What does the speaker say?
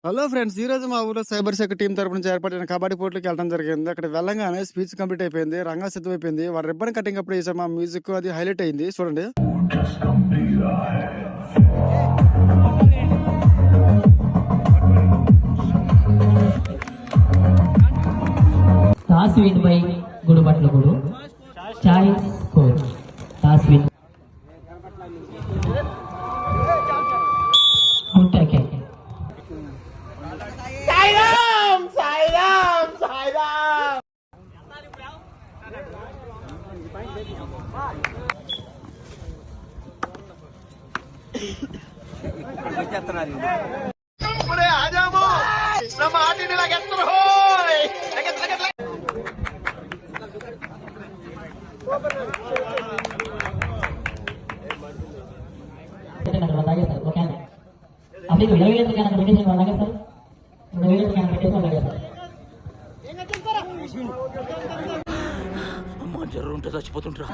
Hello friends, ఈ రోజు మా ఊర్లో సైబర్ సెక్యూరిటీ టీం తరపు నుంచి ఏర్పడిన కబడ్డీ పోటీకి వెళ్ళడం జరిగింది. అక్కడ వెళ్ళంగానే స్పీచ్ కంప్లీట్ అయిపోయింది, రంగా సిద్ధమైపోయింది. వాడు రిబ్బన్ కటింగ్ అప్పుడు చేసాం, మా మ్యూజిక్ అది హైలైట్ అయింది. చూడండి. టాస్ విన్ బై గుడిబట్ల గుడు చాయిస్ స్కోర్. టాస్ విన్ గుట్టకే అప్పుడు 20 లీటర్ క్యాన్ పెట్టేసి అలాగే సార్, 20 లీటర్ క్యాన్ పెట్టేసి అలాగే సార్. అమ్మ జర్రు ఉంటే చచ్చిపోతుంటా.